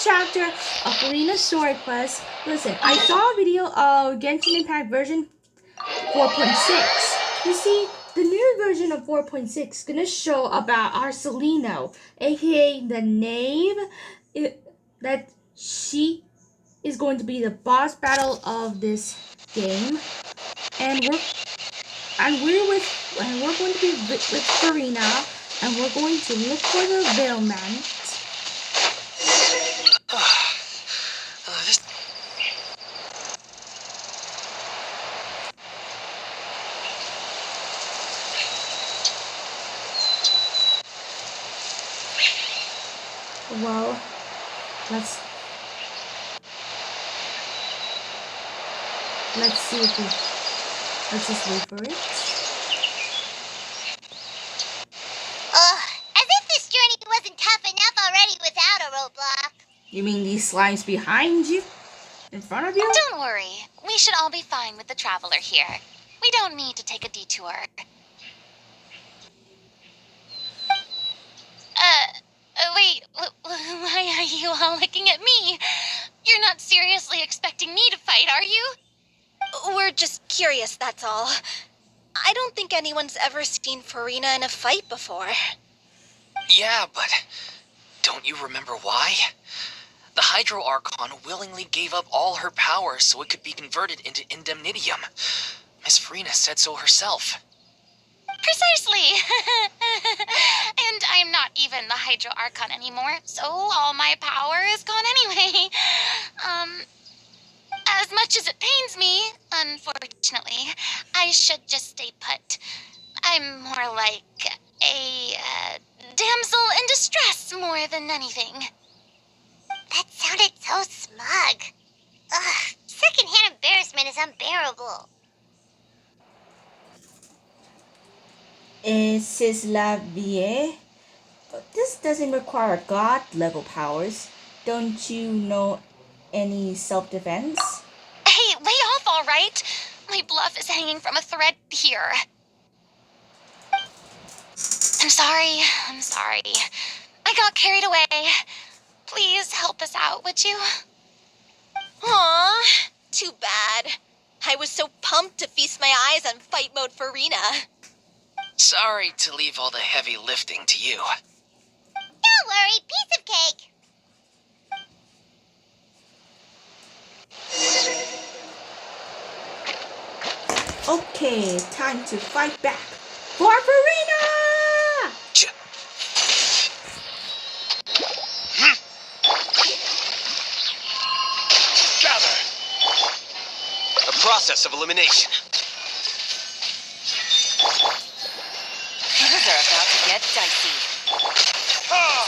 chapter of Furina's story quest. Listen, I saw a video of Genshin Impact version 4.6. You see, the new version of 4.6 is gonna show about Arcelino, aka the knave, that she is going to be the boss battle of this game, and we're going to be with Furina, and we're going to look for the Veilment. Well, let's see if we. Let's just wait for it. As if this journey wasn't tough enough already without a roadblock. You mean these slimes behind you? In front of you? Don't worry. We should all be fine with the traveler here. We don't need to take a detour. Wait, why are you all looking at me? You're not seriously expecting me to fight, are you? We're just curious, that's all. I don't think anyone's ever seen Furina in a fight before. Yeah, but don't you remember why? The Hydro Archon willingly gave up all her power so it could be converted into Indemnitium. Miss Furina said so herself. Precisely. And I'm not even the Hydro Archon anymore, so all my power is gone anyway. As much as it pains me, unfortunately, I should just stay put. I'm more like a damsel in distress more than anything. That sounded so smug. Ugh, secondhand embarrassment is unbearable. C'est la vie. This doesn't require god-level powers. Don't you know any self-defense? Hey, lay off, all right? My bluff is hanging from a thread here. I'm sorry. I got carried away. Please help us out, would you? Aw, too bad. I was so pumped to feast my eyes on fight mode Furina. Sorry to leave all the heavy lifting to you. Don't worry, piece of cake. Okay, time to fight back for Furina! Gather! A process of elimination. Things are about to get dicey.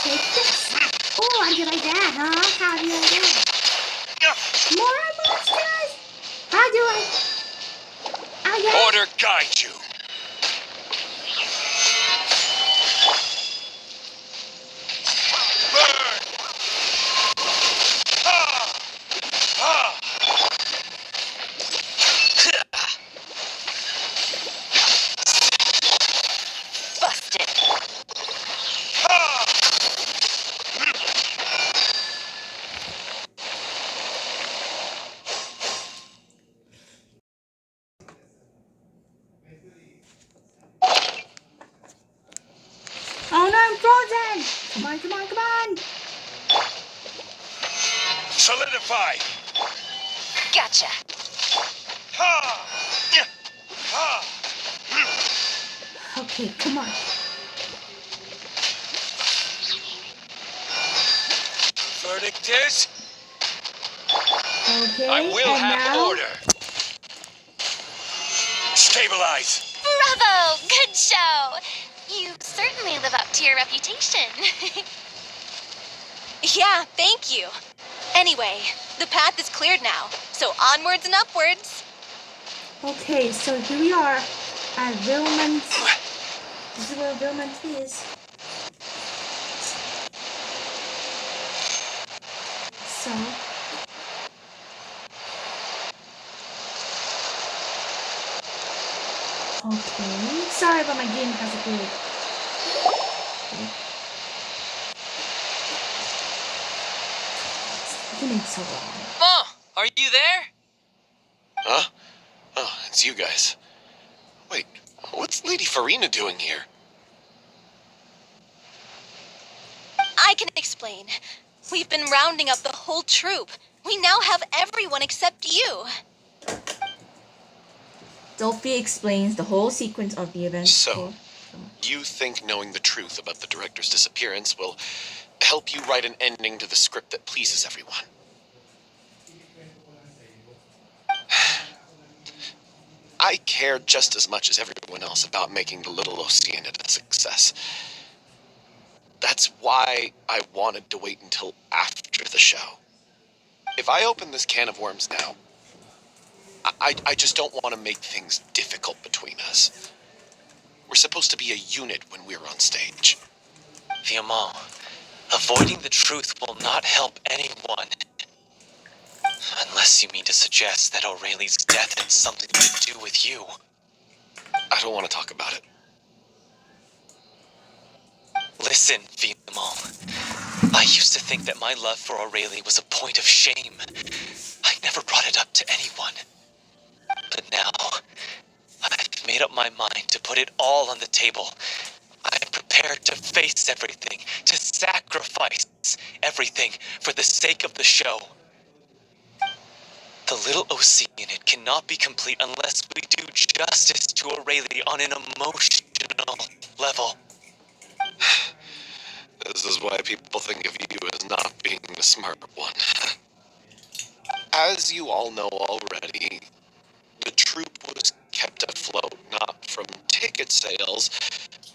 Take this. Oh, how'd you like that, huh? How'd you like that? More monsters! How'd you like? Order guide you. Burn! Busted. Oh no, I'm frozen! Come on! Solidify. Gotcha. Okay, come on. Verdict is, Okay, I will and have now... order. Stabilize. Bravo! Good show! You certainly live up to your reputation. Yeah, thank you. Anyway, the path is cleared now, so onwards and upwards. Okay, so here we are at Veilment. This is where Veilment is. So... Okay, sorry about my game has a glitch. Okay. taking so long? Ma, are you there? Huh? Oh, it's you guys. Wait, what's Lady Furina doing here? I can explain. We've been rounding up the whole troop. We now have everyone except you. Sophie explains the whole sequence of the events. So, you think knowing the truth about the director's disappearance will help you write an ending to the script that pleases everyone? I care just as much as everyone else about making the Little Oceania a success. That's why I wanted to wait until after the show. If I open this can of worms now, I just don't want to make things difficult between us. We're supposed to be a unit when we're on stage. Fiamma, avoiding the truth will not help anyone. Unless you mean to suggest that Aurelie's death had something to do with you. I don't want to talk about it. Listen, Fiamma. I used to think that my love for Aurelie was a point of shame. I never brought it up to anyone. But now, I've made up my mind to put it all on the table. I'm prepared to face everything, to sacrifice everything for the sake of the show. The Little Oceania cannot be complete unless we do justice to Aurelie on an emotional level. This is why people think of you as not being the smart one. As you all know already, the troupe was kept afloat not from ticket sales,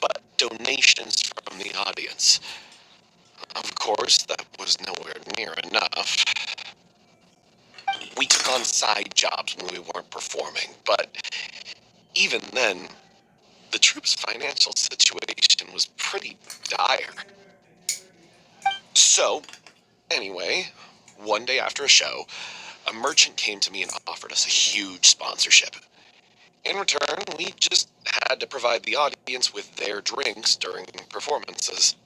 but donations from the audience. Of course, that was nowhere near enough. We took on side jobs when we weren't performing, but even then, the troupe's financial situation was pretty dire. So, anyway, one day after a show, a merchant came to me and offered us a huge sponsorship. In return, we just had to provide the audience with their drinks during performances.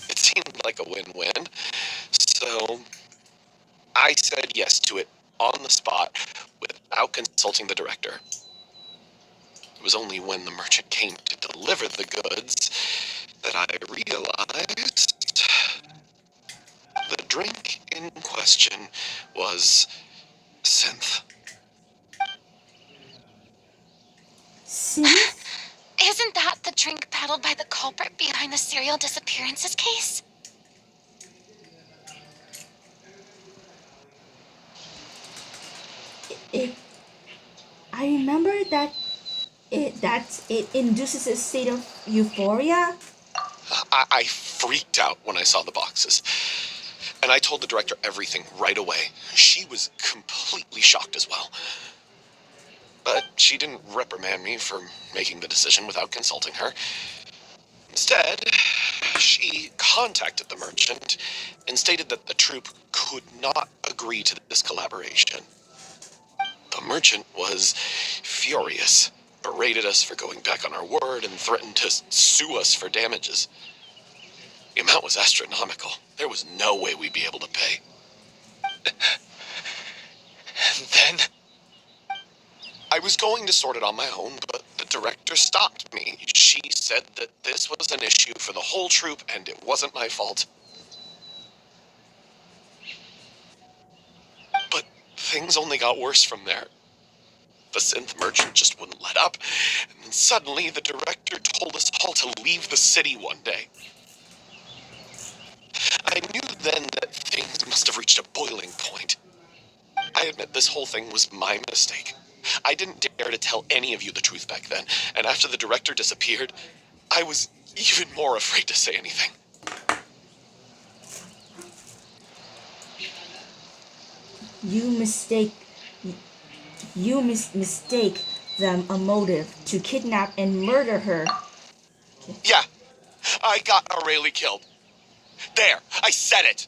It seemed like a win-win, so I said yes to it on the spot without consulting the director. It was only when the merchant came to deliver the goods that I realized the drink in question was synth. Synth? Isn't that the drink peddled by the culprit behind the serial disappearances case? I remember that it induces a state of euphoria. I freaked out when I saw the boxes. And I told the director everything right away. She was completely shocked as well. But she didn't reprimand me for making the decision without consulting her. Instead, she contacted the merchant and stated that the troupe could not agree to this collaboration. The merchant was furious, berated us for going back on our word, and threatened to sue us for damages. The amount was astronomical. There was no way we'd be able to pay. And then? I was going to sort it on my own, but the director stopped me. She said that this was an issue for the whole troupe, and it wasn't my fault. But things only got worse from there. The synth merchant just wouldn't let up, and then suddenly the director told us all to leave the city one day. I knew then that things must have reached a boiling point. I admit this whole thing was my mistake. I didn't dare to tell any of you the truth back then, and after the director disappeared, I was even more afraid to say anything. You mistake them a motive to kidnap and murder her. Yeah, I got Aurelie killed. There, I said it.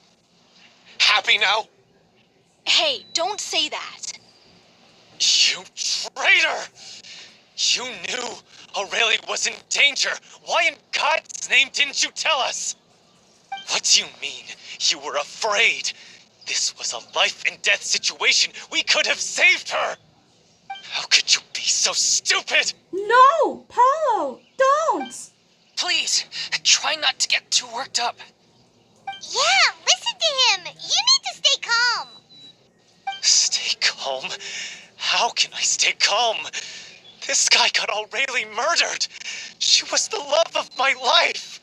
Happy now? Hey, don't say that. You traitor! You knew Aurelie was in danger. Why in God's name didn't you tell us? What do you mean you were afraid? This was a life and death situation. We could have saved her. How could you be so stupid? No, Paulo, don't. Please, try not to get too worked up. Yeah, listen to him. You need to stay calm. Stay calm? How can I stay calm? This guy got Aurelie murdered. She was the love of my life.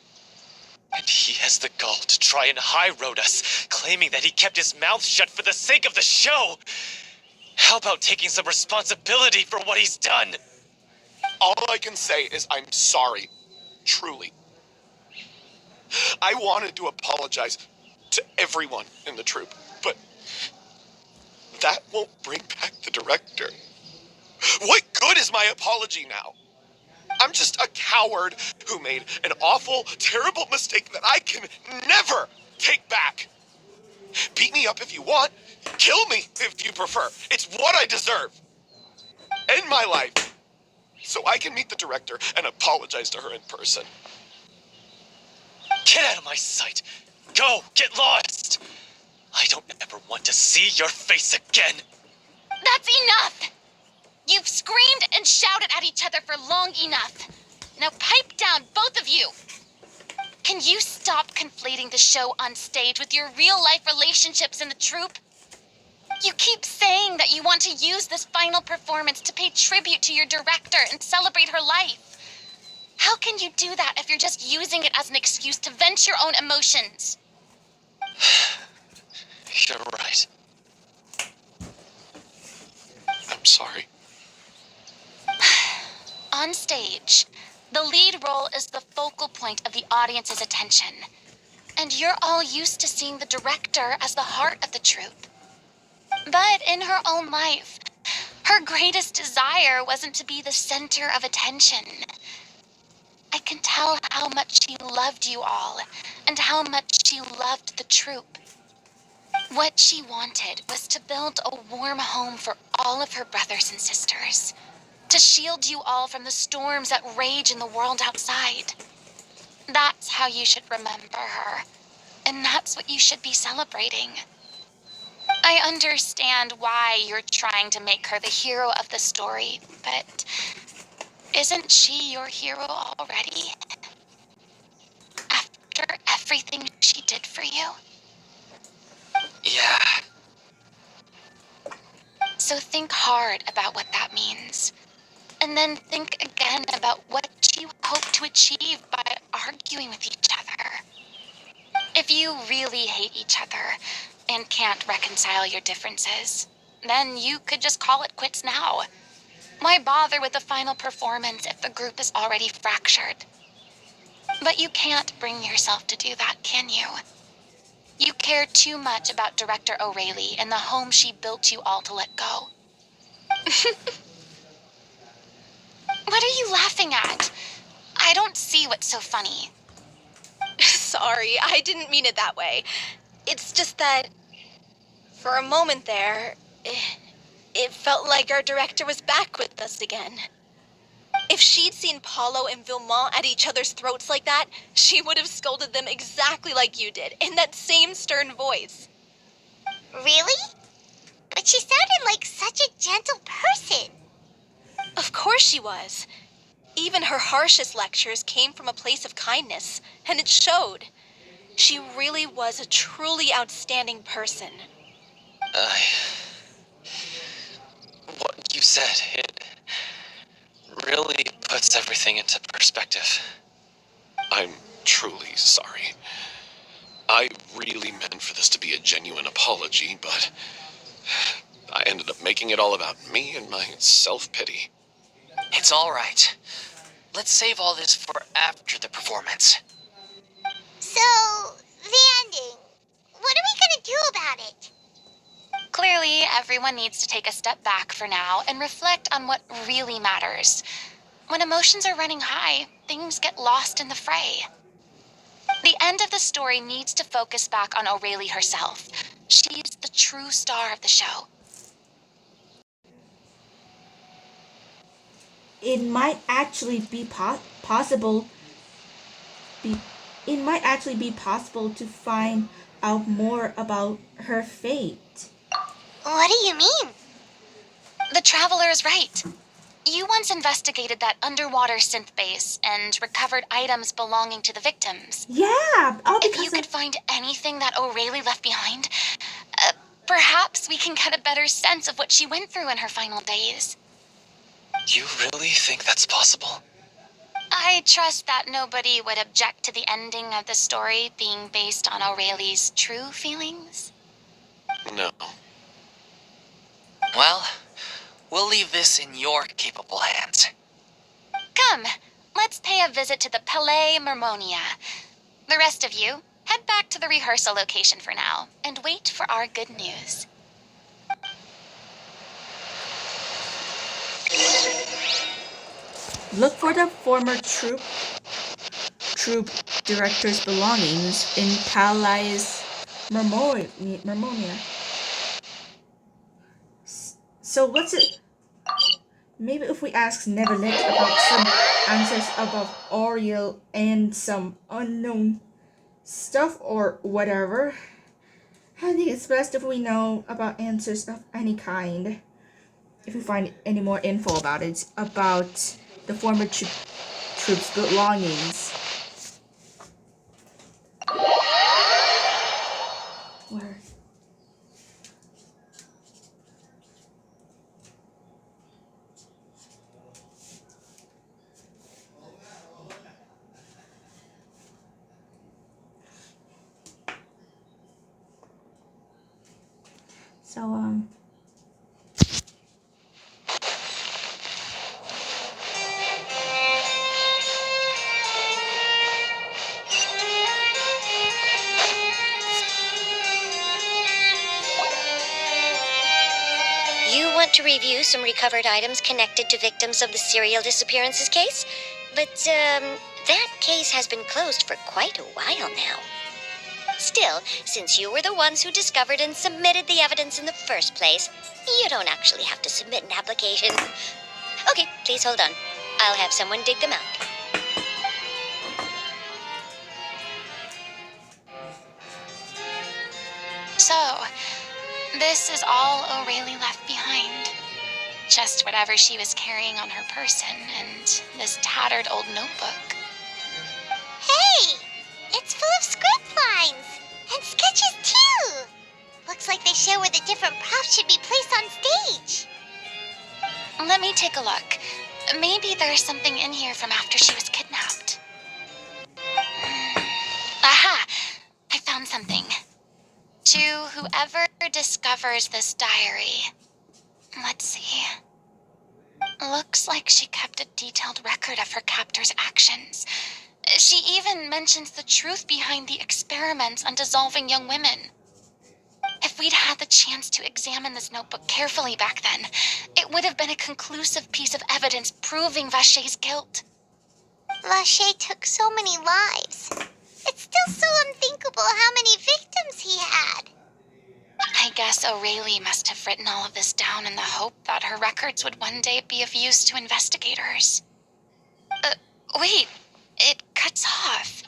And he has the gall to try and high-road us, claiming that he kept his mouth shut for the sake of the show. How about taking some responsibility for what he's done? All I can say is I'm sorry. Truly. I wanted to apologize to everyone in the troupe, but that won't bring back the director. What good is my apology now? I'm just a coward who made an awful, terrible mistake that I can never take back. Beat me up if you want. Kill me if you prefer. It's what I deserve. End my life so I can meet the director and apologize to her in person. Get out of my sight. Go, get lost. I don't ever want to see your face again. That's enough! You've screamed and shouted at each other for long enough. Now pipe down, both of you. Can you stop conflating the show on stage with your real-life relationships in the troupe? You keep saying that you want to use this final performance to pay tribute to your director and celebrate her life. How can you do that if you're just using it as an excuse to vent your own emotions? You're right. I'm sorry. On stage, the lead role is the focal point of the audience's attention. And you're all used to seeing the director as the heart of the troupe. But in her own life, her greatest desire wasn't to be the center of attention. I can tell how much she loved you all, and how much she loved the troupe. What she wanted was to build a warm home for all of her brothers and sisters, to shield you all from the storms that rage in the world outside. That's how you should remember her, and that's what you should be celebrating. I understand why you're trying to make her the hero of the story, but isn't she your hero already? After everything she did for you? Yeah. So think hard about what that means. And then think again about what you hope to achieve by arguing with each other. If you really hate each other and can't reconcile your differences, then you could just call it quits now. Why bother with the final performance if the group is already fractured? But you can't bring yourself to do that, can you? You care too much about Director Aurelie and the home she built you all to let go. What are you laughing at? I don't see what's so funny. Sorry, I didn't mean it that way. It's just that, for a moment there, it felt like our director was back with us again. If she'd seen Paulo and Vilmont at each other's throats like that, she would have scolded them exactly like you did, in that same stern voice. Really? But she sounded like such a gentle person. Of course she was. Even her harshest lectures came from a place of kindness, and it showed. She really was a truly outstanding person. What you said, it really puts everything into perspective. I'm truly sorry. I really meant for this to be a genuine apology, but I ended up making it all about me and my self-pity. It's all right. Let's save all this for after the performance. So, the ending. What are we gonna do about it? Clearly, everyone needs to take a step back for now and reflect on what really matters. When emotions are running high, things get lost in the fray. The end of the story needs to focus back on Aurelie herself. She's the true star of the show. It might actually be possible. It might actually be possible to find out more about her fate. What do you mean? The Traveler is right. You once investigated that underwater synth base and recovered items belonging to the victims. Yeah, all If because you could find anything that O'Reilly left behind, perhaps we can get a better sense of what she went through in her final days. You really think that's possible? I trust that nobody would object to the ending of the story being based on O'Reilly's true feelings. No. Well, we'll leave this in your capable hands. Come, let's pay a visit to the Palais Mermonia. The rest of you, head back to the rehearsal location for now, and wait for our good news. look for the former troop director's belongings in Palais Mermonia. So what's it? Maybe if we ask Neverlet about some answers about Oriel and some unknown stuff or whatever, I think it's best if we know about answers of any kind. If we find any more info about it, about the former troops' belongings. Where? So, You want to review some recovered items connected to victims of the serial disappearances case? But, that case has been closed for quite a while now. Still, since you were the ones who discovered and submitted the evidence in the first place, you don't actually have to submit an application. Okay, please hold on. I'll have someone dig them out. So, this is all O'Reilly left behind. Just whatever she was carrying on her person and this tattered old notebook. Hey! It's full of script lines! And sketches, too! Looks like they show where the different props should be placed on stage. Let me take a look. Maybe there's something in here from after she was kidnapped. Aha! I found something. To whoever discovers this diary. Let's see. Looks like she kept a detailed record of her captor's actions. She even mentions the truth behind the experiments on dissolving young women. If we'd had the chance to examine this notebook carefully back then, it would have been a conclusive piece of evidence proving Vacher's guilt. Vacher took so many lives. It's still so unthinkable how many victims he had. I guess O'Reilly must have written all of this down in the hope that her records would one day be of use to investigators. Wait, it cuts off.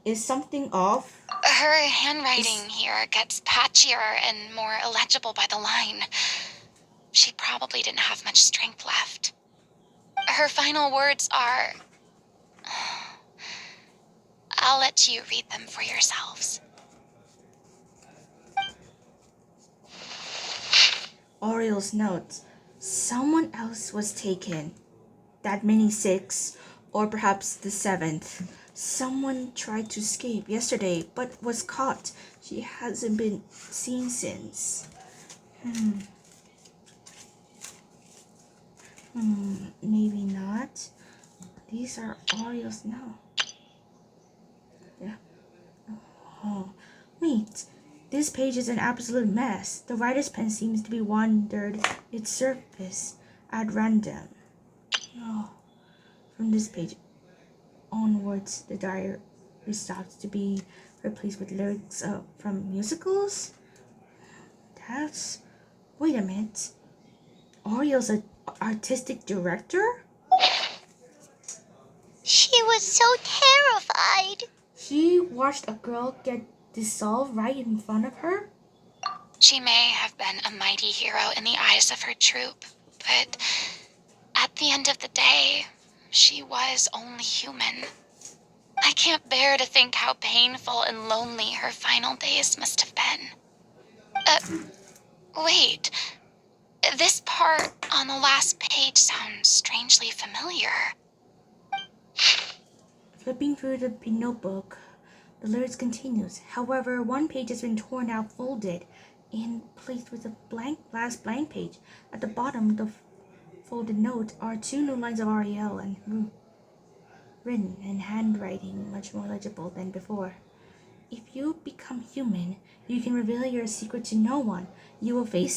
Is something off? Her handwriting here gets patchier and more illegible by the line. She probably didn't have much strength left. Her final words are... I'll let you read them for yourselves. Oriel's notes. Someone else was taken. That mini 6, or perhaps the 7th. Someone tried to escape yesterday, but was caught. She hasn't been seen since. Maybe not. These are Oriel's now. Yeah. Oh, wait. This page is an absolute mess. The writer's pen seems to be wandered its surface at random. Oh, from this page onwards, the diary stops to be replaced with lyrics from musicals. Wait a minute. Oriel's an artistic director? She was so terrified. she watched a girl get dissolved right in front of her? She may have been a mighty hero in the eyes of her troop, but at the end of the day, she was only human. I can't bear to think how painful and lonely her final days must have been. Wait. This part on the last page sounds strangely familiar. Flipping through the notebook, the lyrics continues. However, one page has been torn out, folded, and placed with a last blank page. At the bottom of the folded note are 2 new lines of REL and written in handwriting much more legible than before. If you become human, you can reveal your secret to no one. You will face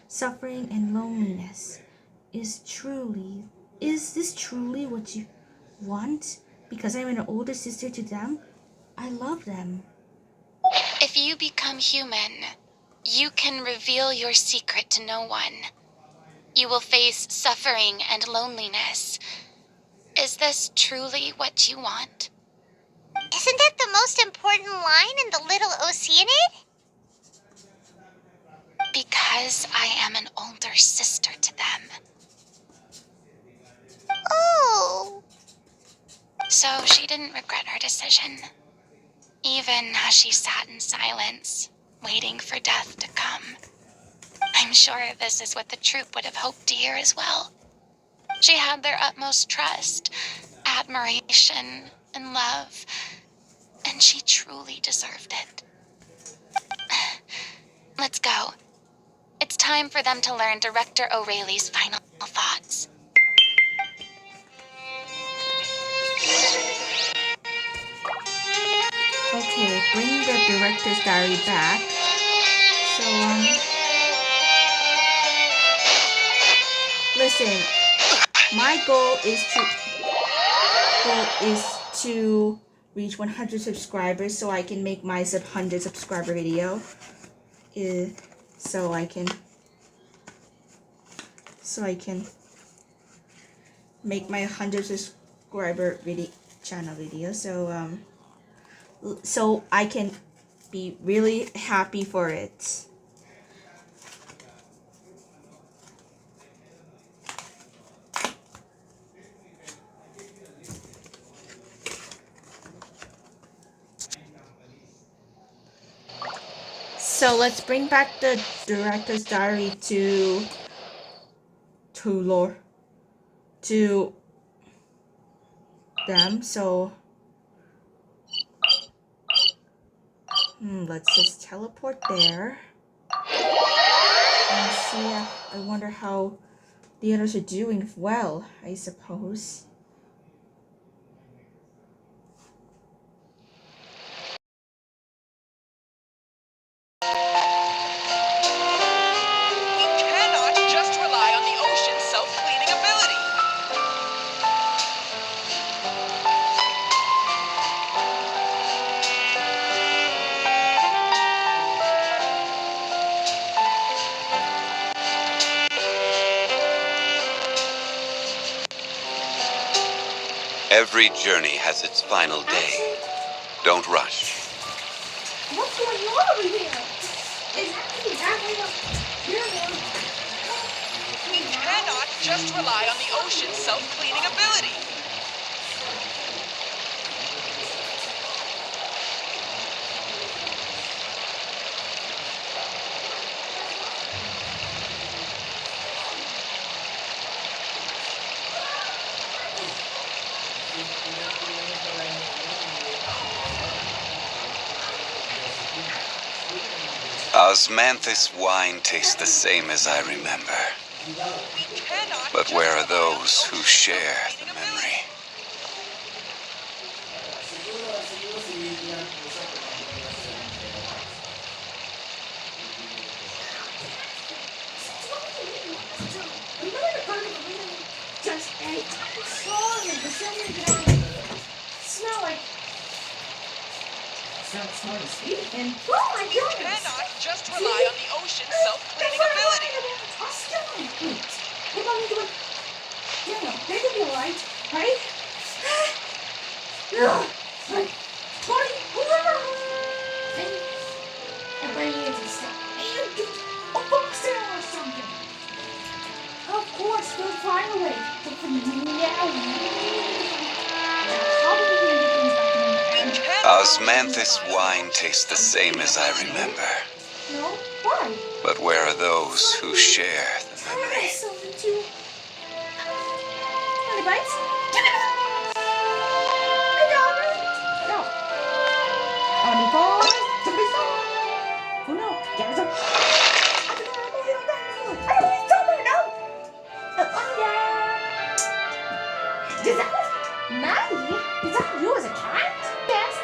suffering and loneliness. Is this truly what you want? Because I'm an older sister to them? I love them. If you become human, you can reveal your secret to no one. You will face suffering and loneliness. Is this truly what you want? Isn't that the most important line in the Little Oceanid? Because I am an older sister to them. Oh. So she didn't regret her decision, even as she sat in silence, waiting for death to come. I'm sure this is what the troop would have hoped to hear as well. She had their utmost trust, admiration, and love, and she truly deserved it. Let's go. It's time for them to learn Director O'Reilly's final thoughts. Okay, bring the director's diary back. So, listen, my goal is to reach 100 subscribers so I can make my 100 subscriber video. So I can make my 100 subscriber channel video. So I can be really happy for it. So let's bring back the director's diary to them. So let's just teleport there and see. I wonder how the others are doing. Well, I suppose. Every journey has its final day. Don't rush. What's going on over here? Is actually We cannot just rely on the ocean's self-cleaning ability. Osmanthus wine tastes the same as I remember. But where are those who share the memory? And oh my You cannot just rely on the ocean's self-cleaning ability. What am I doing? Yeah, they can be alright, right? Osmanthus wine tastes the same as I remember. No? Why? But where are those who share the memory? So into... Any bites? No. Any balls? Oh no. Get it up. Is that Maggie? Is that you as a cat? Yes.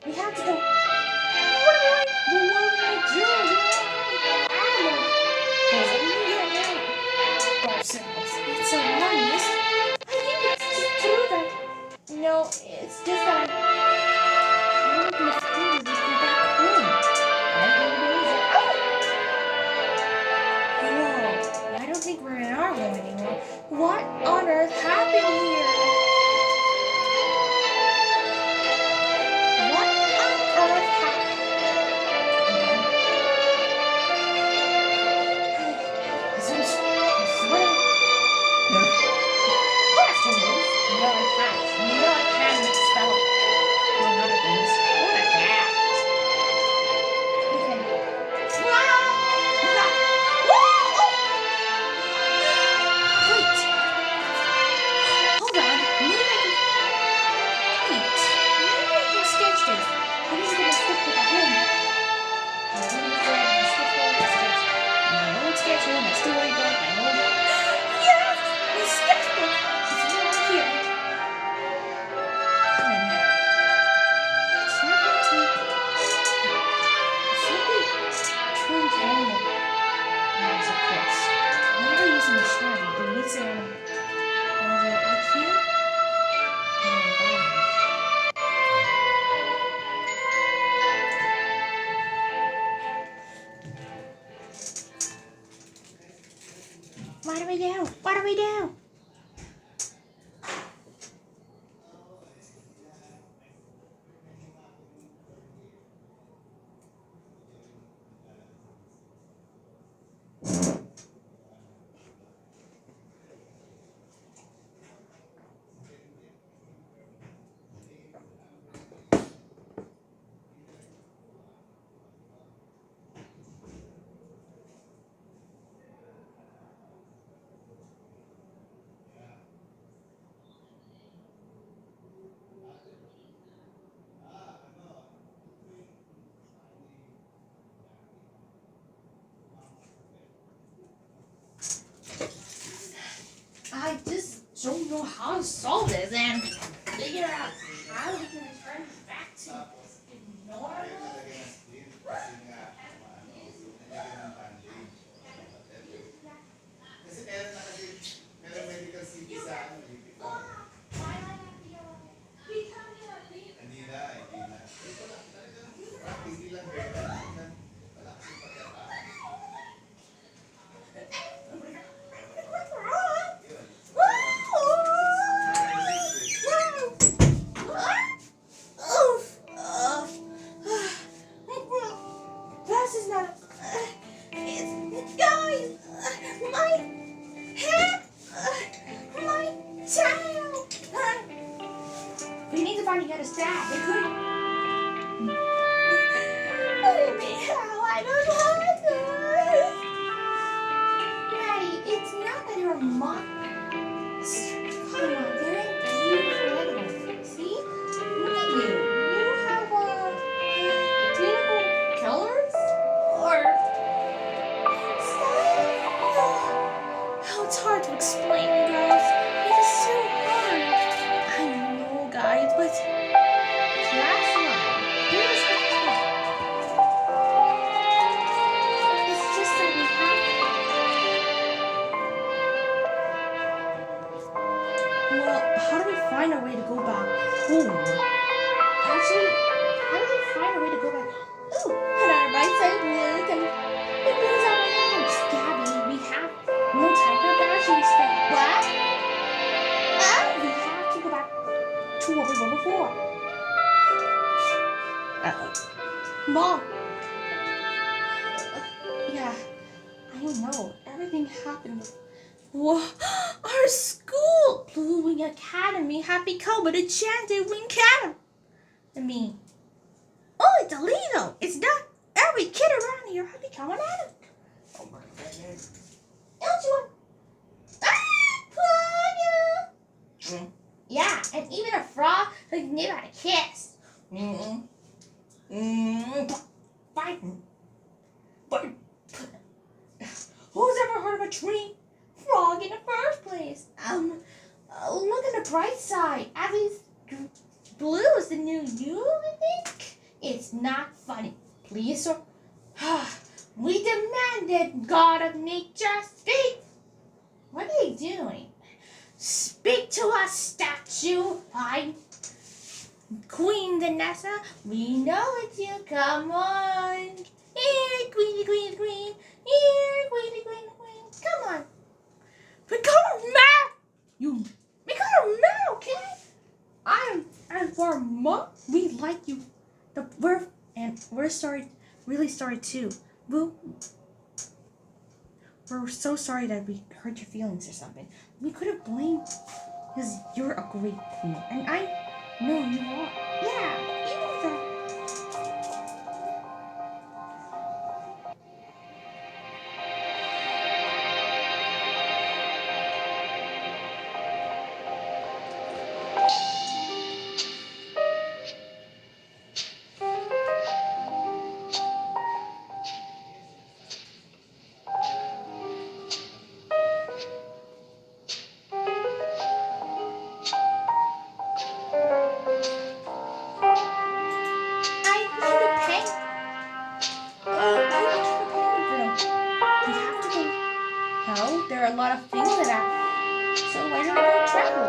We have to go. What are we going to do? It's so nice. I think it's just true that. No, it's just that I'm going to feel to go back home. Whoa, I don't think we're in our home anymore. What on earth happened here? What on earth happened? Is it sweating? No. Yes, it is. No, I can't. No, I can't spell it. No, not it is. What is that? Okay. Wait. Hold on. Maybe I can... Wait. Maybe I can sketch this. I'm just gonna stick with the home. I'm gonna sketch all the sketch. My old sketch room. I still ain't got my own. Yes! The sketchbook! It's right here. It's not going to... It's simply turned normal. Yes, of course. Whenever using the Sharpie, it makes it on. Although I can't. What do we do? What do we do? I just don't know how to solve this and figure out how we can return back to normal. This is not. It's guys. My hair. My tail. We need to find out a stat. It could. What do you mean how? I don't know. Maddie, it's not that you're a mom. Come on, they're beautiful animals. See? Look at you. You have beautiful colors or style. Oh, it's hard to explain, guys. It is so hard. I know, guys, but class line. There's class line. It's just that we have. Well, how do we find a way to go back home? Actually, how do we find a way to go back? Ooh, and our right side look, and it goes our legs. Gabby, we have no time for fashion stuff. What? We have to go back to what we were before. Mom. Yeah, I know. Everything happened. Whoa, our school! whole Blue Wing Academy have become an enchanted wing cat. Oh, it's illegal. It's not every kid around here have become an adult. Oh my goodness. Don't you want? Plug. Yeah, and even a frog who knew how to kiss. Fighting. But who's ever heard of a tree frog in the first place? Look at the bright side. At least Blue is the new you, I think. It's not funny. Please, sir. We demanded, God of Nature, speak. What are they doing? Speak to us, statue. Queen Vanessa, we know it's you. Come on. Here, Queenie, Queen, Queen. Here, Queenie, Queen, Queen. Come on. Become a man. You become a man, okay? And for a month, we like you. We're sorry, really sorry too. We're so sorry that we hurt your feelings or something. We could have blamed because you're a great queen, and I know you are. Yeah, you know that. There are a lot of things that happen. So why don't we go travel?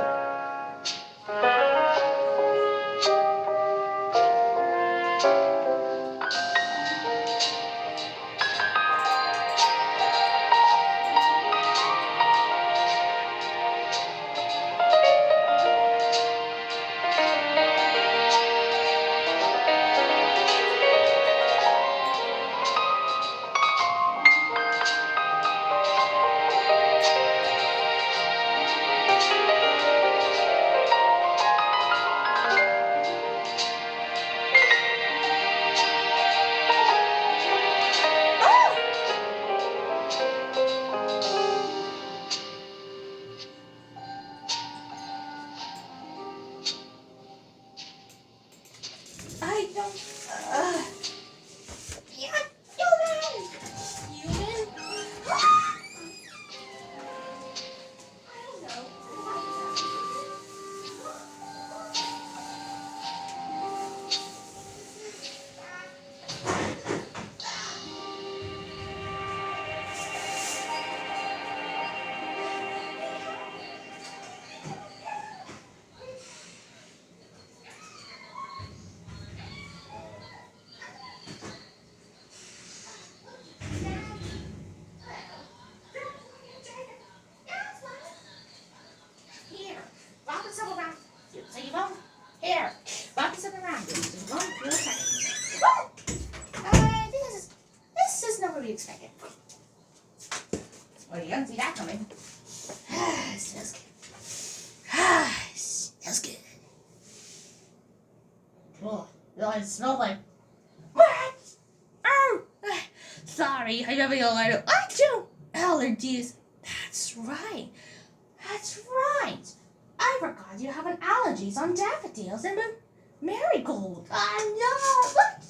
I don't. Yeah, human. Human. I don't know. Here, wrap yourself around. So you won't. Here, wrap yourself around. So you won't feel second. I think this is not what we expected. Well, you don't see that coming. Smells good. Smells good. Oh, it smells like. What? Oh, sorry, I never know. I do allergies. That's right. That's right. I forgot you have an allergies on daffodils and marigold. I know. What?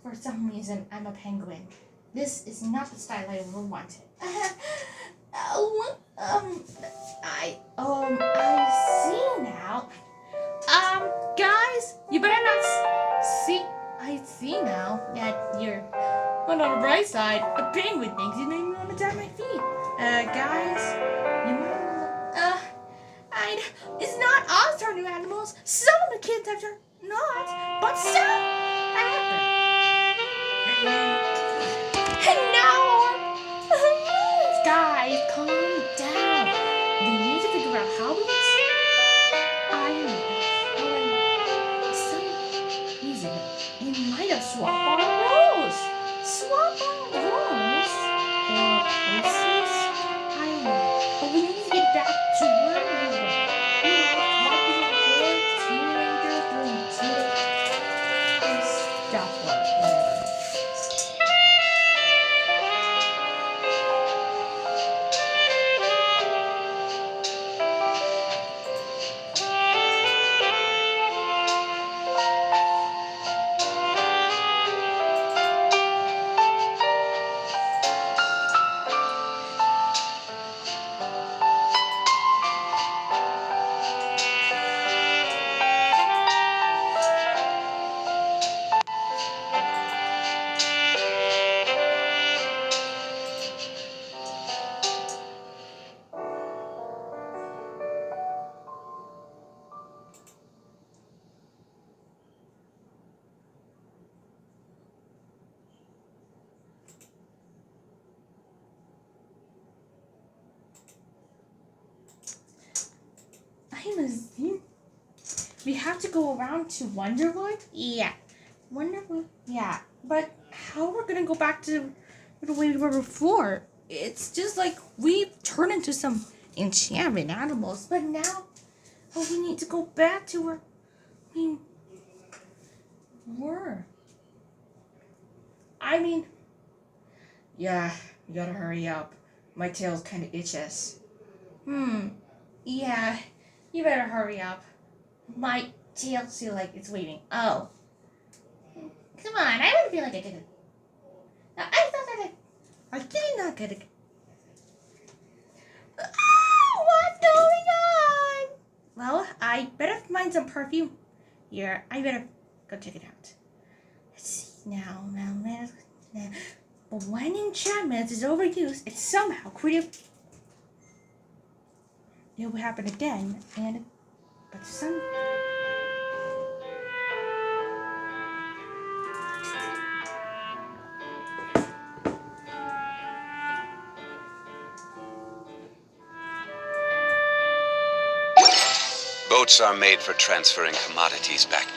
For some reason, I'm a penguin. This is not the style I ever wanted. I see now. Guys, you better not see. I see now that you're. But on the bright side, a penguin thinks you made me want to tap my feet. Guys, you might. It's not all our new animals. Some of the kids have turned not, but some have. And now, guys, calm down. We need to figure out how we can. I don't know. So time is it? We have to go around to Wonderwood? Yeah. Wonderwood? Yeah. But how we're gonna go back to the way we were before? It's just like we turned into some enchantment animals, but now we need to go back to where we were. I mean, yeah, you gotta hurry up. My tail's kinda itches. Yeah, you better hurry up. My tail feel like it's waiting. Oh. Come on, I don't feel like I did it. I thought I did not get it. Oh, what's going on? Well, I better find some perfume. Here, I better go check it out. Let's see now. But when enchantment is overused, it's somehow creative. It will happen again, but some. Boats are made for transferring commodities back.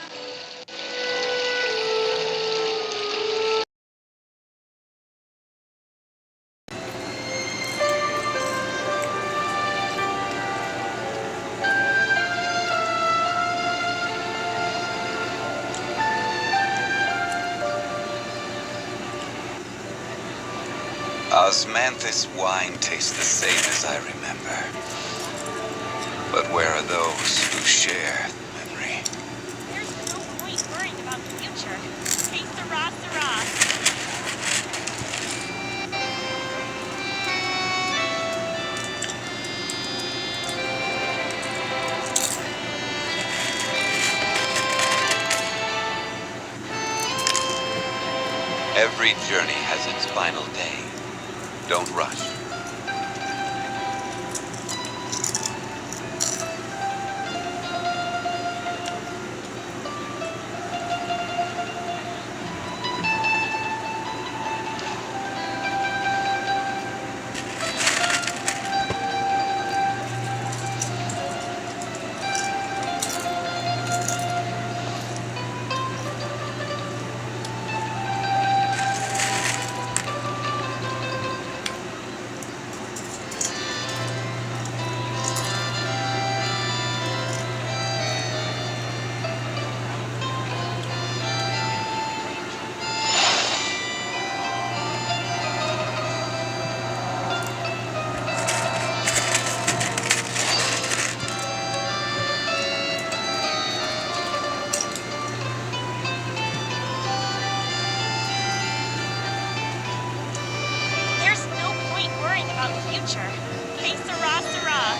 Osmanthus wine tastes the same as I remember. But where are those who share the memory? There's no point worrying about the future. Hey, Sarah, Sarah. Every journey has its final day. Don't rush. There's no point worrying about the future. Hey, Sarah, Sarah.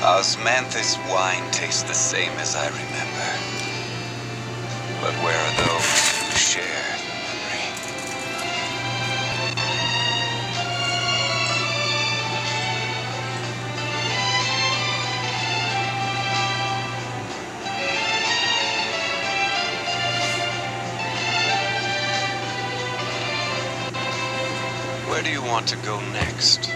Osmanthus wine tastes the same as I remember. But where are those who share the memory? Where do you want to go next?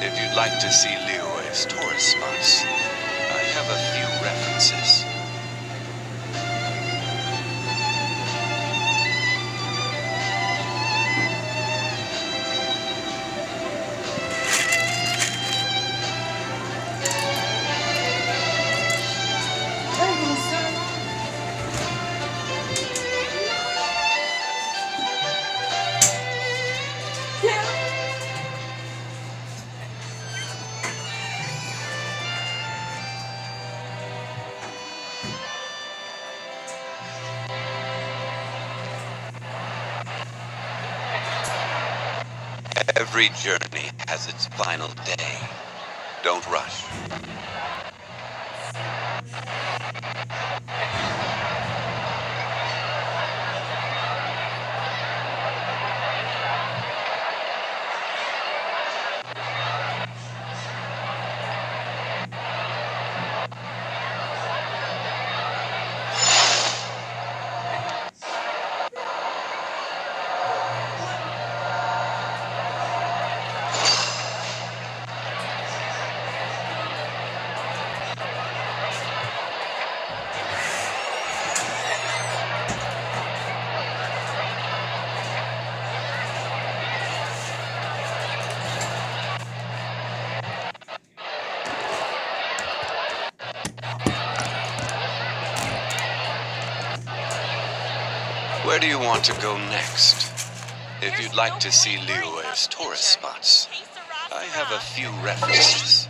If you'd like to see Liyue's tourist spots, I have a few references. Every journey has its final day. Don't rush. Where do you want to go next? If you'd like to see Liyue's tourist spots, I have a few references.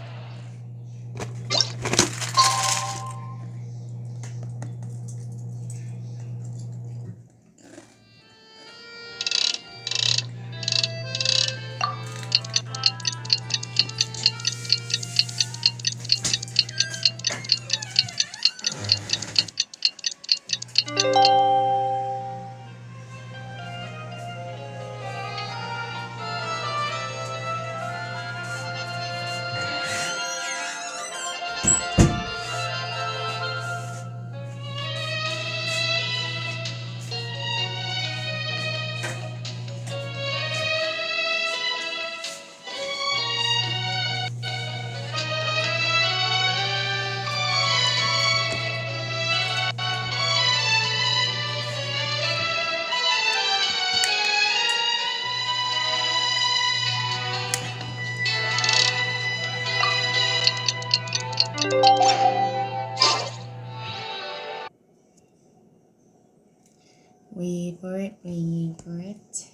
Wait for it, wait for it.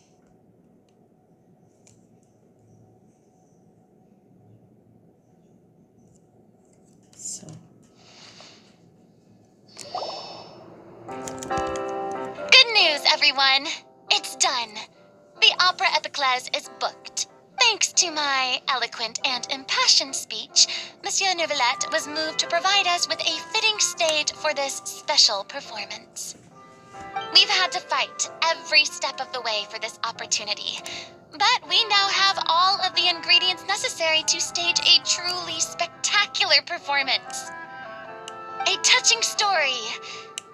So. Good news, everyone. It's done. The opera at the Cles is booked. Thanks to my eloquent and impassioned speech, Monsieur Neuvillette was moved to provide us with a fitting stage for this special performance. We've had to fight every step of the way for this opportunity, but we now have all of the ingredients necessary to stage a truly spectacular performance. A touching story,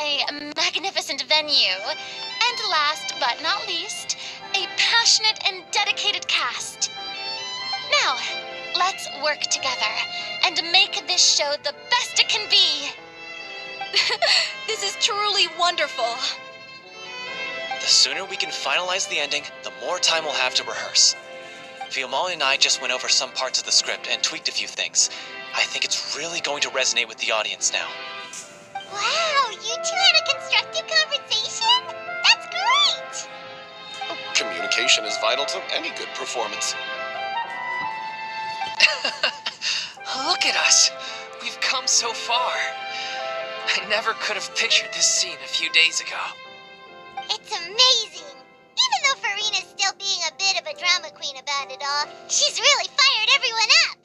a magnificent venue, and last but not least, a passionate and dedicated cast. Now, let's work together and make this show the best it can be. This is truly wonderful. The sooner we can finalize the ending, the more time we'll have to rehearse. Fiamali and I just went over some parts of the script and tweaked a few things. I think it's really going to resonate with the audience now. Wow, you two had a constructive conversation? That's great! Communication is vital to any good performance. Look at us. We've come so far. I never could have pictured this scene a few days ago. It's amazing! Even though Furina's still being a bit of a drama queen about it all, she's really fired everyone up!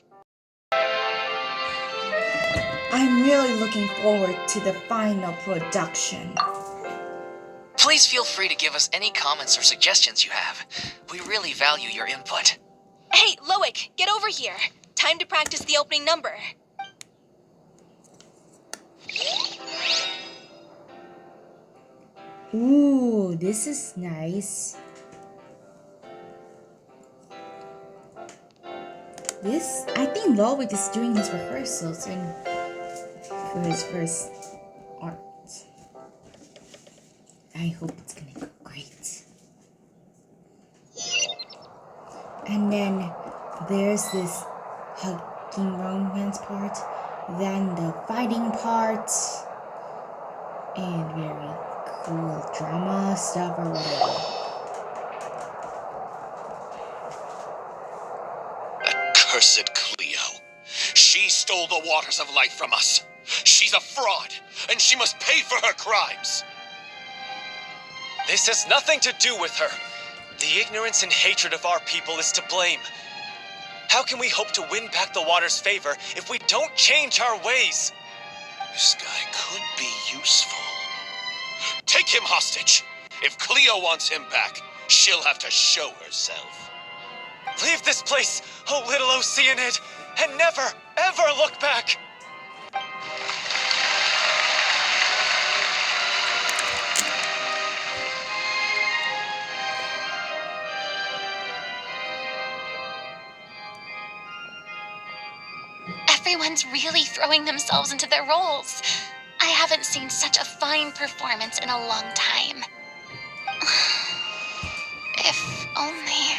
I'm really looking forward to the final production. Please feel free to give us any comments or suggestions you have. We really value your input. Hey, Loic, get over here. Time to practice the opening number. Ooh, this is nice. I think Loic is doing his rehearsals for his first art. I hope it's gonna go great. And then there's this hugging romance part, then the fighting part, and very cool drama stuff or whatever. Accursed Cleo. She stole the waters of life from us. She's a fraud, and she must pay for her crimes. This has nothing to do with her. The ignorance and hatred of our people is to blame. How can we hope to win back the water's favor if we don't change our ways? This guy could be useful. Take him hostage. If Cleo wants him back, she'll have to show herself. Leave this place, oh little Oceanid, and never, ever look back! Everyone's really throwing themselves into their roles. I haven't seen such a fine performance in a long time. If only...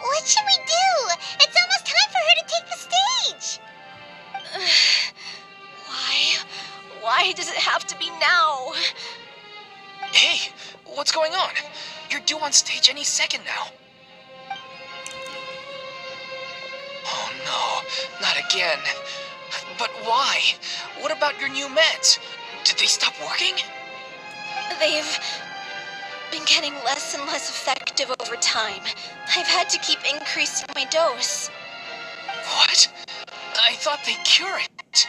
What should we do? It's almost time for her to take the stage! Why? Why does it have to be now? Hey, what's due on stage any second now. Oh no, not again. But why? What about your new meds? Did they stop working? They've been getting less and less effective over time. I've had to keep increasing my dose. What? I thought they cure it.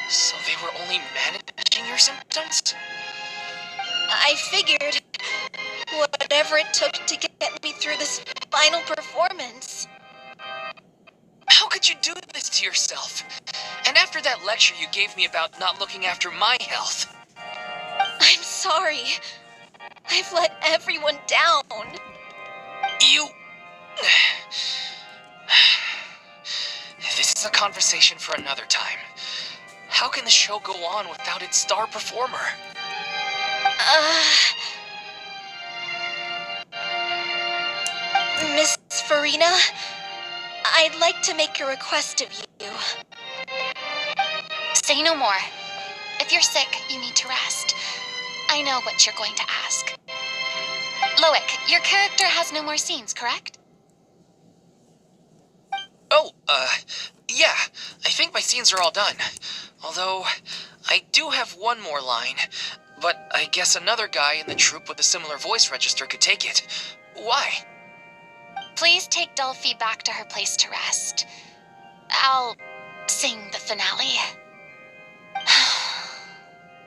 So they were only managing your symptoms? I figured whatever it took to get me through this final performance. How could you do this to yourself? And after that lecture you gave me about not looking after my health. I'm sorry. I've let everyone down. You... This is a conversation for another time. How can the show go on without its star performer? Miss Furina, I'd like to make a request of you. Say no more. If you're sick, you need to rest. I know what you're going to ask. Loic, your character has no more scenes, correct? Oh, yeah. I think my scenes are all done. Although, I do have one more line. But I guess another guy in the troupe with a similar voice register could take it. Why? Please take Delphi back to her place to rest. I'll sing the finale.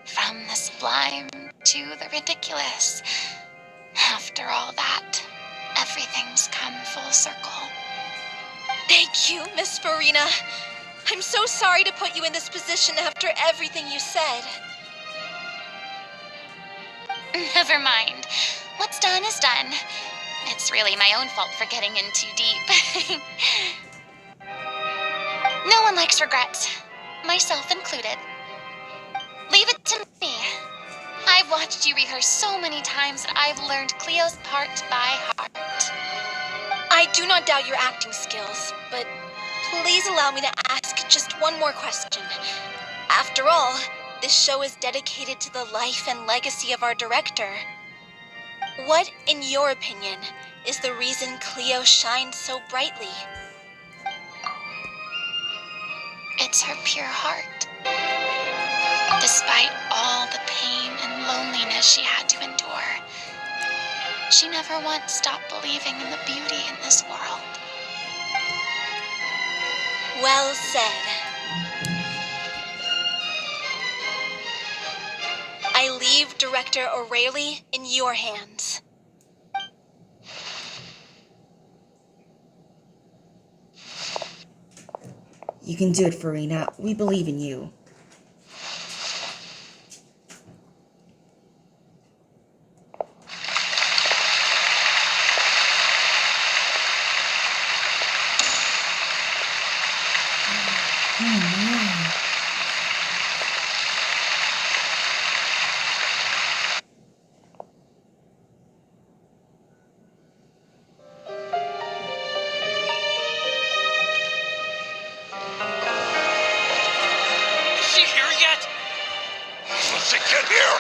From the sublime to the ridiculous. After all that, everything's come full circle. Thank you, Miss Furina. I'm so sorry to put you in this position after everything you said. Never mind. What's done is done. It's really my own fault for getting in too deep. No one likes regrets, myself included. Leave it to me. I've watched you rehearse so many times that I've learned Cleo's part by heart. I do not doubt your acting skills, but please allow me to ask just one more question. After all, this show is dedicated to the life and legacy of our director. What, in your opinion, is the reason Cleo shines so brightly? It's her pure heart. Despite all the pain and loneliness she had to endure, she never once stopped believing in the beauty in this world. Well said. I leave Director O'Reilly in your hands. You can do it, Furina. We believe in you. Is she here yet? Let's get here!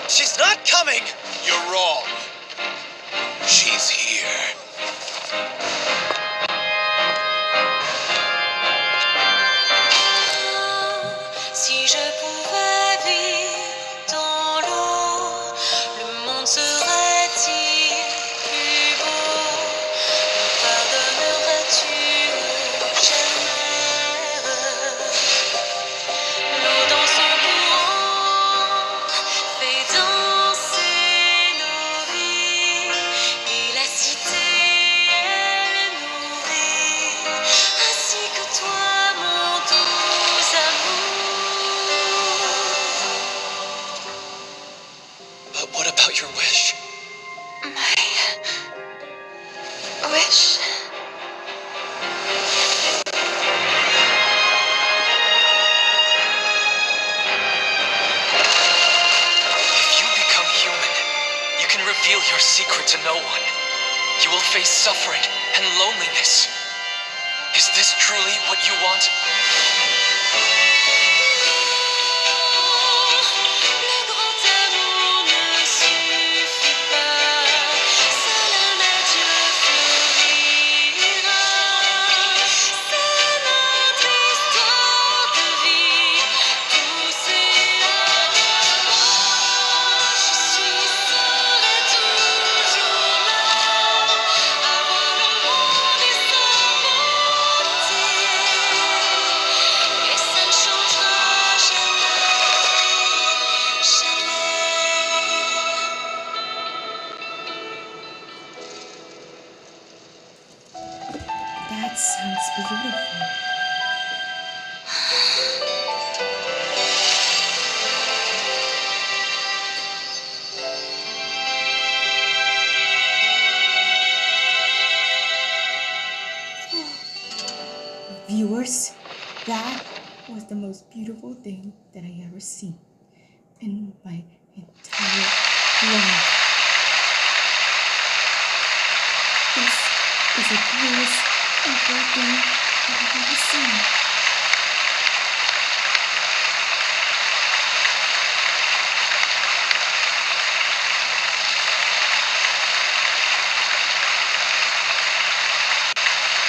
She's not coming! You're wrong. She's here. Si je pouvais vivre dans l'eau, le monde serait-il plus beau? Me pardonnerais-tu jamais? L'eau dans son courant fait danser nos vies et la cité elle nourrit ainsi que toi mon doux amour. But what about your wish? My wish? If you become human, you can reveal your secret to no one. You will face suffering and loneliness. Is this truly what you want? Le grand amour ne suffit That sounds beautiful. Viewers, that was the most beautiful thing that I ever seen in my entire life. This is the greatest ever thing that I've ever seen.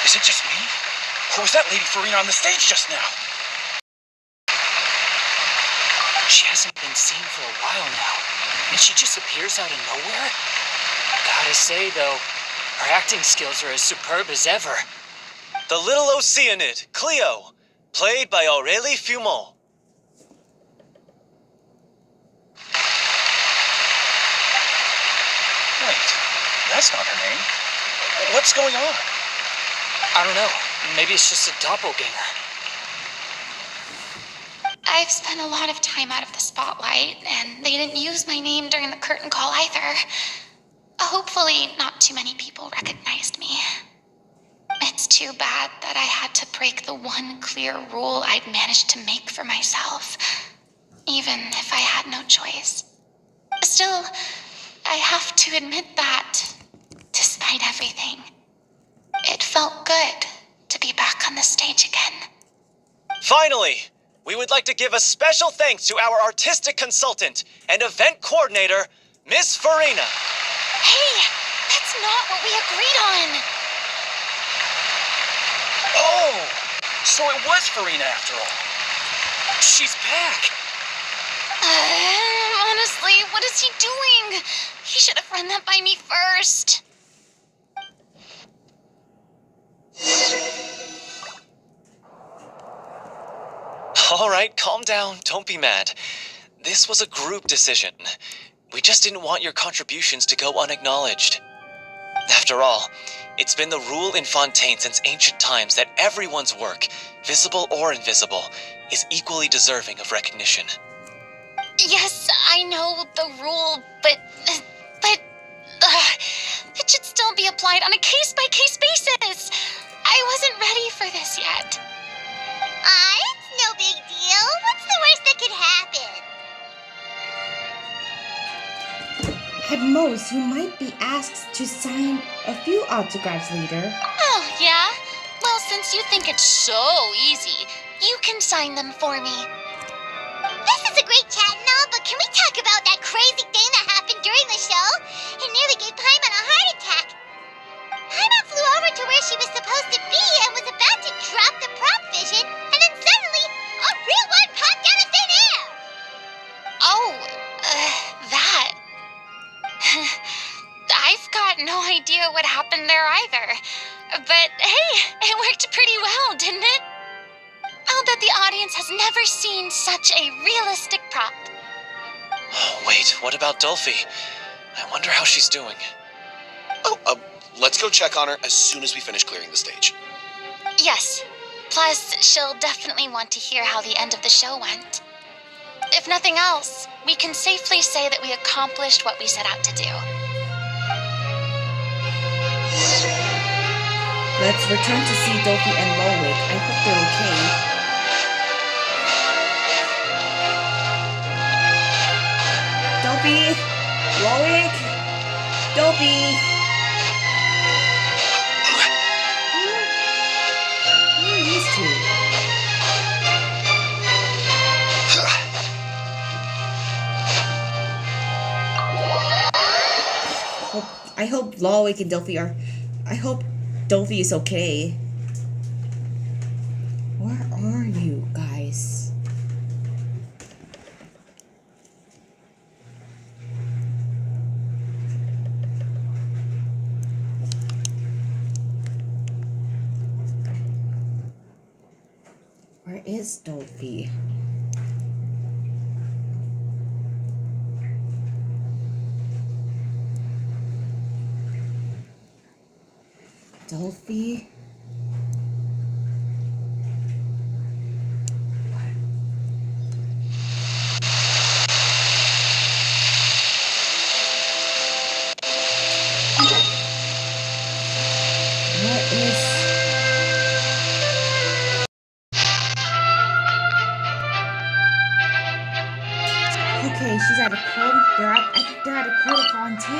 Is it just me? Or was that Lady Furina on the stage just now? She hasn't been seen for a while now, and she just appears out of nowhere? Gotta say, though, her acting skills are as superb as ever. The little Oceanid, Cleo, played by Aurélie Fumont. Wait, that's not her name. What's going on? I don't know. Maybe it's just a doppelganger. I've spent a lot of time out of the spotlight, and they didn't use my name during the curtain call either. Hopefully, not too many people recognized me. It's too bad that I had to break the one clear rule I'd managed to make for myself, even if I had no choice. Still, I have to admit that, despite everything, it felt good to be back on the stage again. Finally, we would like to give a special thanks to our artistic consultant and event coordinator, Miss Furina. Hey, that's not what we agreed on. Oh, so it was Furina after all. She's back. Honestly, what is he doing? He should have run that by me first. All right, calm down. Don't be mad. This was a group decision. We just didn't want your contributions to go unacknowledged. After all, it's been the rule in Fontaine since ancient times that everyone's work, visible or invisible, is equally deserving of recognition. Yes, I know the rule, but it should still be applied on a case-by-case basis. I wasn't ready for this yet. It's no big deal. What's the worst that could happen? At most, you might be asked to sign a few autographs later. Oh, yeah? Well, since you think it's so easy, you can sign them for me. This is a great chat and all, but can we talk about that crazy thing that happened during the show? It nearly gave Paimon a heart attack. Paimon flew over to where she was supposed to be and was about to drop the prop vision, and then suddenly, a real one popped out of thin air! Oh, that. I've got no idea what happened there either. But hey, it worked pretty well, didn't it? I'll bet the audience has never seen such a realistic prop. Wait, what about Dolphy? I wonder how she's doing. Let's go check on her as soon as we finish clearing the stage. Yes. Plus, she'll definitely want to hear how the end of the show went. If nothing else, we can safely say that we accomplished what we set out to do. Let's return to see Dolphy and Lowick. I hope they're okay. Dolphy! Lowick! Dolphy! Where are these two? I hope Lowick and Dolphy are... I hope Dolphy is okay. Where are you guys? Where is Dolphy? Dolphy?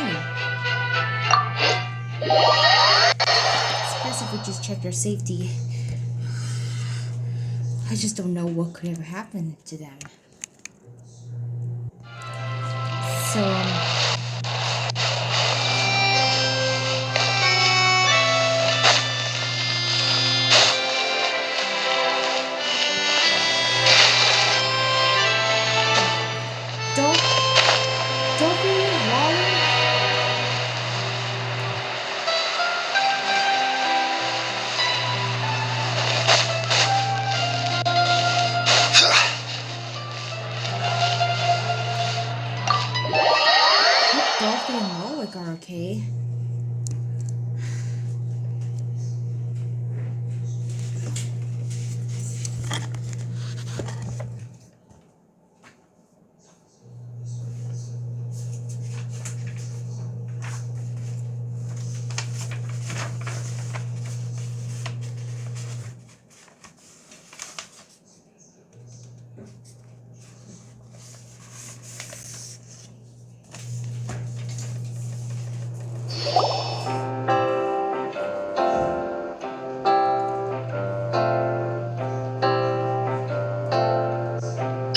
fine. It's best if we just check their safety. I just don't know what could ever happen to them. So, don't be Waller. Dolphy and Warwick are okay.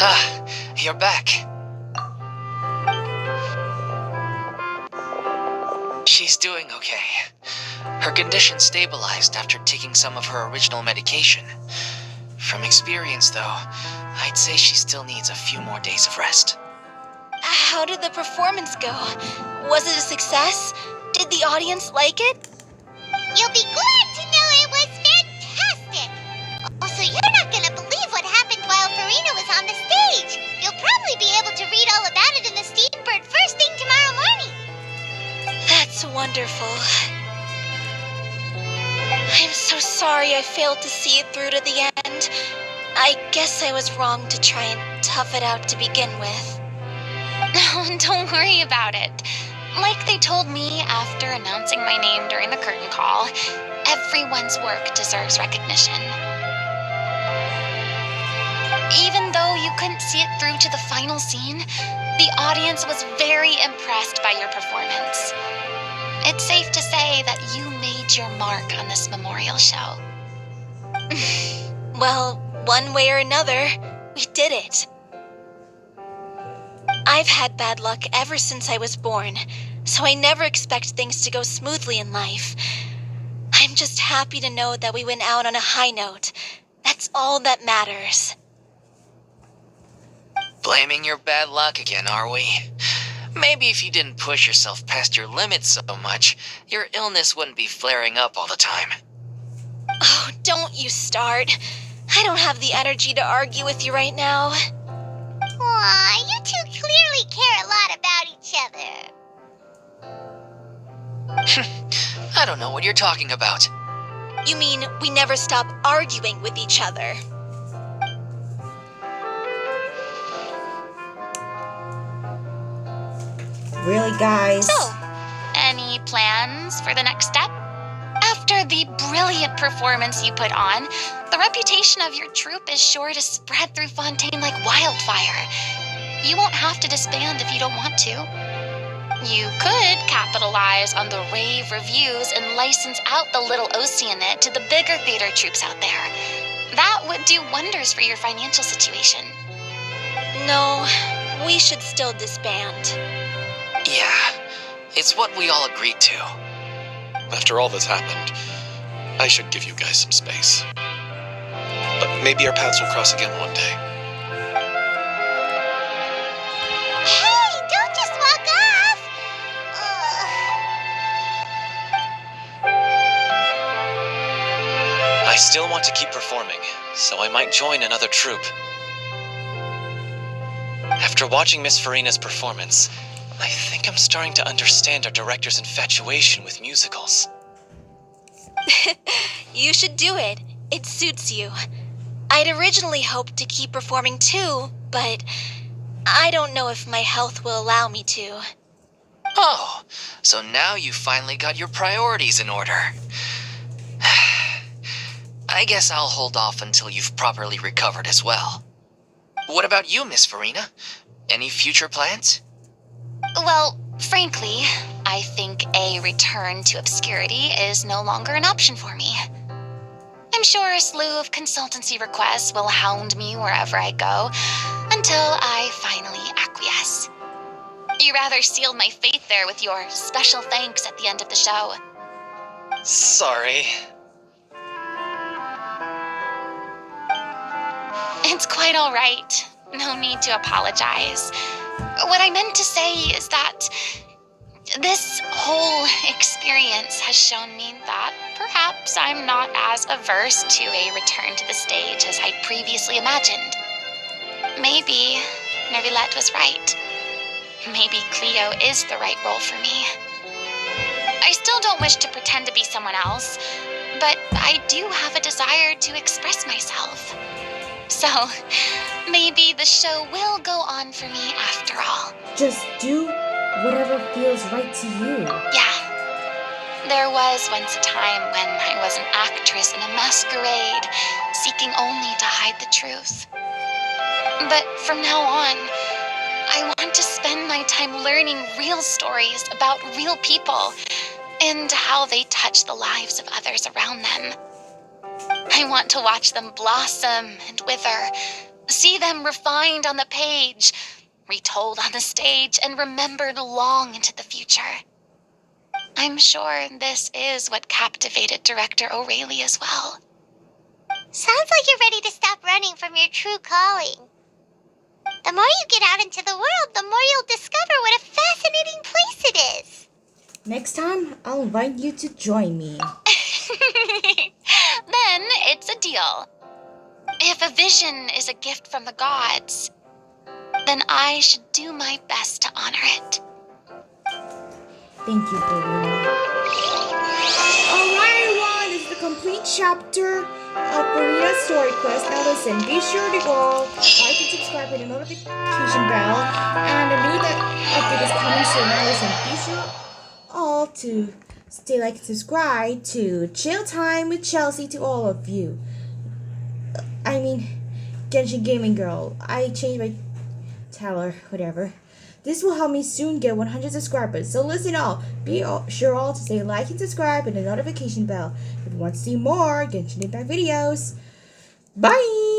Ah, you're back. She's doing okay. Her condition stabilized after taking some of her original medication. From experience, though, I'd say she still needs a few more days of rest. How did the performance go? Was it a success? Did the audience like it? You'll be glad to know it was fantastic! Also, you're not gonna believe what happened while Furina was on the stage. You'll probably be able to read all about it in the Steambird first thing tomorrow morning. That's wonderful. I'm so sorry I failed to see it through to the end. I guess I was wrong to try and tough it out to begin with. No, don't worry about it. Like they told me after announcing my name during the curtain call, everyone's work deserves recognition. Even though you couldn't see it through to the final scene, the audience was very impressed by your performance. It's safe to say that you made your mark on this memorial show. Well, one way or another, we did it. I've had bad luck ever since I was born, so I never expect things to go smoothly in life. I'm just happy to know that we went out on a high note. That's all that matters. Blaming your bad luck again, are we? Maybe if you didn't push yourself past your limits so much, your illness wouldn't be flaring up all the time. Oh, don't you start. I don't have the energy to argue with you right now. Aw, you two clearly care a lot about each other. I don't know what you're talking about. You mean we never stop arguing with each other? Really, guys? So, any plans for the next step? After the brilliant performance you put on, the reputation of your troupe is sure to spread through Fontaine like wildfire. You won't have to disband if you don't want to. You could capitalize on the rave reviews and license out the Little Oceanate to the bigger theater troupes out there. That would do wonders for your financial situation. No, we should still disband. Yeah, it's what we all agreed to. After all that's happened, I should give you guys some space. But maybe our paths will cross again one day. Hey, don't just walk off! I still want to keep performing, so I might join another troupe. After watching Miss Furina's performance, I think I'm starting to understand our director's infatuation with musicals. You should do it. It suits you. I'd originally hoped to keep performing too, but I don't know if my health will allow me to. Oh, so now you finally got your priorities in order. I guess I'll hold off until you've properly recovered as well. What about you, Miss Furina? Any future plans? Well, frankly, I think a return to obscurity is no longer an option for me. I'm sure a slew of consultancy requests will hound me wherever I go until I finally acquiesce. You rather sealed my fate there with your special thanks at the end of the show. Sorry. It's quite all right. No need to apologize. What I meant to say is that this whole experience has shown me that perhaps I'm not as averse to a return to the stage as I previously imagined. Maybe Nervilette was right. Maybe Cleo is the right role for me. I still don't wish to pretend to be someone else, but I do have a desire to express myself. So, maybe the show will go on for me after all. Just do whatever feels right to you. Yeah. There was once a time when I was an actress in a masquerade, seeking only to hide the truth. But from now on, I want to spend my time learning real stories about real people and how they touch the lives of others around them. I want to watch them blossom and wither, see them refined on the page, retold on the stage, and remembered long into the future. I'm sure this is what captivated director O'Reilly as well. Sounds like you're ready to stop running from your true calling. The more you get out into the world, the more you'll discover what a fascinating place it is. Next time, I'll invite you to join me. Then it's a deal. If a vision is a gift from the gods, then I should do my best to honor it. Thank you, Furina. Alright, everyone, this is the complete chapter of Furina's story quest. Now listen, be sure to go like and subscribe with the notification bell, and I knew that update is coming soon. Now listen, be sure all to stay like and subscribe to Chill Time with Chelsea to all of you. I mean, Genshin Gaming Girl. I changed my title, whatever. This will help me soon get 100 subscribers. So listen all, be sure all to say like and subscribe and the notification bell if you want to see more Genshin Impact videos. Bye!